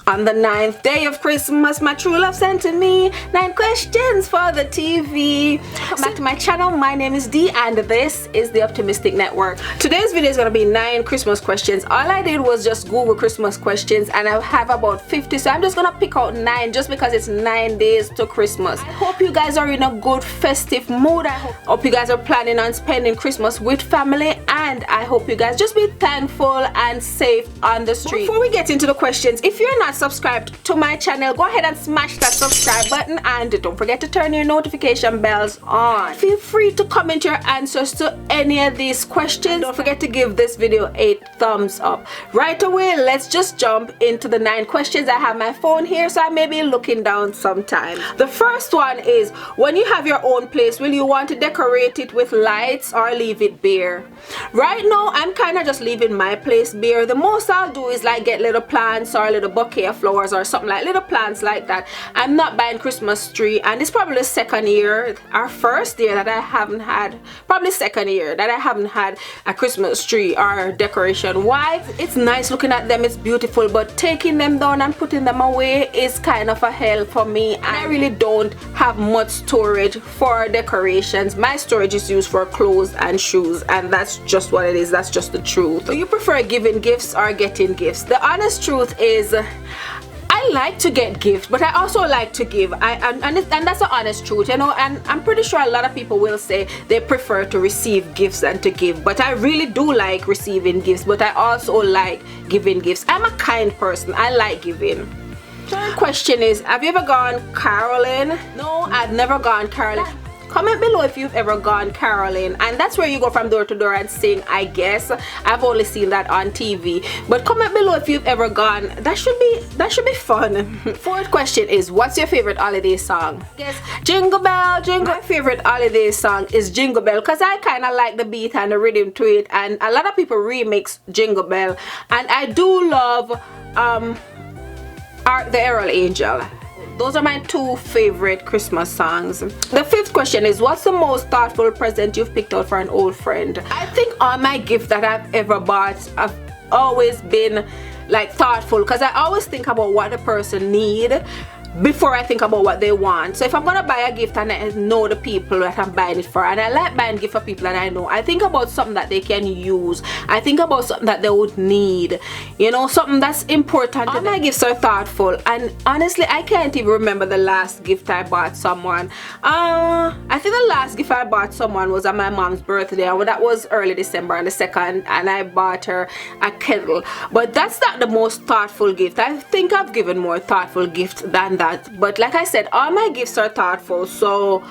On the 9th day of Christmas, my true love sent to me 9 questions for the TV. Welcome back to my channel. My name is Dee and this is the Optimistic Network. Today's video is going to be 9 Christmas questions. All I did was just Google Christmas questions and I have about 50, so I'm just going to pick out 9 just because it's 9 days to Christmas. I hope you guys are in a good festive mood. I hope you guys are planning on spending Christmas with family, and I hope you guys just be thankful and safe on the street. Before we get into the questions, if you're not subscribed to my channel, go ahead and smash that subscribe button and don't forget to turn your notification bells on. Feel free to comment your answers to any of these questions. Don't forget to give this video a thumbs up. Right away, let's just jump into the 9 questions. I have my phone here, so I may be looking down sometime. The first one is, when you have your own place, will you want to decorate it with lights or leave it bare? Right now, I'm kind of just leaving my place bare. The most I'll do is like get little plants or a little bouquet of flowers or something, like little plants like that. I'm not buying Christmas tree, and it's probably the second year, our first year that I haven't had, probably second year that I haven't had a Christmas tree or decoration. Why? It's nice looking at them, it's beautiful, but taking them down and putting them away is kind of a hell for me, and I really don't have much storage for decorations. My storage is used for clothes and shoes, and that's just what it is. That's just the truth. Do you prefer giving gifts or getting gifts? The honest truth is, I like to get gifts, but I also like to give. And that's the honest truth, you know. And I'm pretty sure a lot of people will say they prefer to receive gifts than to give. But I really do like receiving gifts, but I also like giving gifts. I'm a kind person. I like giving. Third question is, have you ever gone caroling? No, I've never gone caroling. Comment below if you've ever gone caroling, and that's where you go from door to door and sing, I guess. I've only seen that on TV, but comment below if you've ever gone. That should be fun. Fourth question is, what's your favorite holiday song? Yes, Jingle Bell, Jingle. My favorite holiday song is Jingle Bell because I kind of like the beat and the rhythm to it, and a lot of people remix Jingle Bell, and I do love Art the Herald Angel. Those are my 2 favorite Christmas songs. The 5th question is, what's the most thoughtful present you've picked out for an old friend? I think all my gifts that I've ever bought have always been like thoughtful, because I always think about what the person need before I think about what they want. So if I'm gonna buy a gift and I know the people that I'm buying it for, and I like buying gifts for people that I know, I think about something that they can use. I think about something that they would need, you know, something that's important. All my gifts are thoughtful, and honestly I can't even remember the last gift I bought someone. I think the last gift I bought someone was on my mom's birthday, and that was early December on the 2nd, and I bought her a kettle. But that's not the most thoughtful gift. I think I've given more thoughtful gifts than that. But like I said, all my gifts are thoughtful, so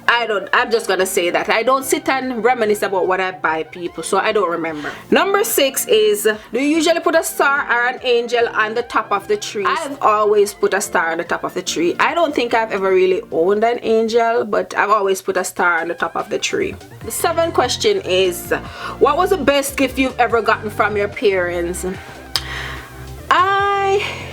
I'm just gonna say that I don't sit and reminisce about what I buy people, so I don't remember. Number 6 is, do you usually put a star or an angel on the top of the tree? I've always put a star on the top of the tree. I don't think I've ever really owned an angel, but I've always put a star on the top of the tree. The 7th question is, what was the best gift you've ever gotten from your parents? I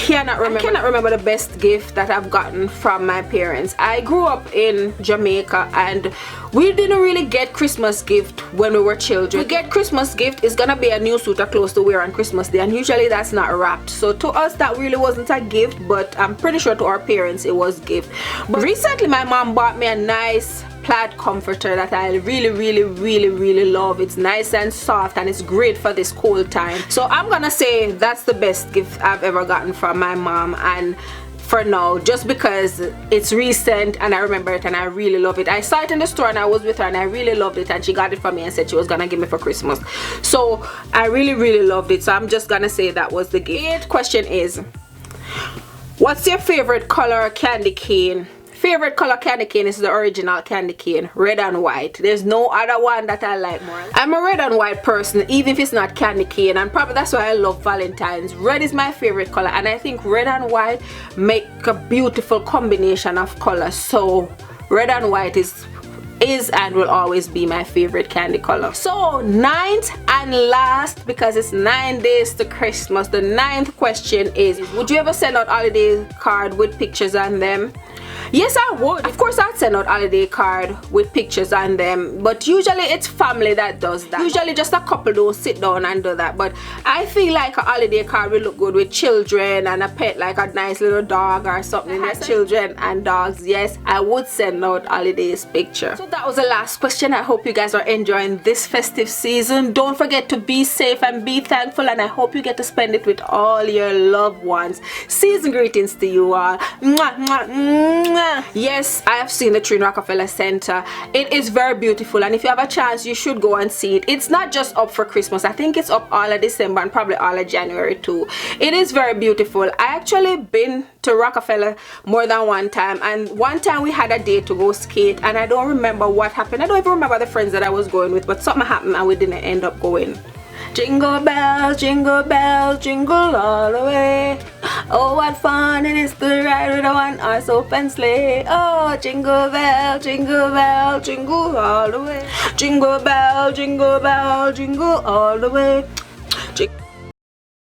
cannot remember the best gift that I've gotten from my parents. I grew up in Jamaica, and we didn't really get Christmas gift when we were children. We get Christmas gift is gonna be a new suit of clothes to wear on Christmas Day, and usually that's not wrapped. So to us that really wasn't a gift, but I'm pretty sure to our parents it was gift. But recently my mom bought me a nice plaid comforter that I really love. It's nice and soft, and it's great for this cold time. So I'm gonna say that's the best gift I've ever gotten from my mom, and for now, just because it's recent and I remember it and I really love it. I saw it in the store and I was with her and I really loved it, and she got it for me and said she was gonna give me for Christmas. So I really loved it, so I'm just gonna say that was the gift. 8th question is, what's your favorite color candy cane? Favorite color candy cane is the original candy cane, red and white. There's no other one that I like more. I'm a red and white person, even if it's not candy cane, and probably that's why I love Valentine's. Red is my favorite color, and I think red and white make a beautiful combination of colors. So red and white is and will always be my favorite candy color. So 9th and last, because it's 9 days to Christmas, the 9th question is, would you ever send out holiday card with pictures on them? Yes, I would. Of course, I'd send out holiday card with pictures on them, but usually it's family that does that. Usually just a couple don't sit down and do that, but I feel like a holiday card will look good with children and a pet, like a nice little dog or something. Children and dogs, yes, I would send out holidays picture. So that was the last question. I hope you guys are enjoying this festive season. Don't forget to be safe and be thankful, and I hope you get to spend it with all your loved ones. Season greetings to you all. Mwah, mwah, mwah. Yes, I have seen the tree in Rockefeller Center. It is very beautiful, and if you have a chance, you should go and see it. It's not just up for Christmas. I think it's up all of December and probably all of January too. It is very beautiful. I actually been to Rockefeller more than one time, and one time we had a day to go skate, and I don't remember what happened. I don't even remember the friends that I was going with, but something happened and we didn't end up going. Jingle bells, jingle all the way. Oh, what fun it is to ride with a one-horse open sleigh. Oh, jingle bell, jingle all the way. Jingle bell, jingle all the way.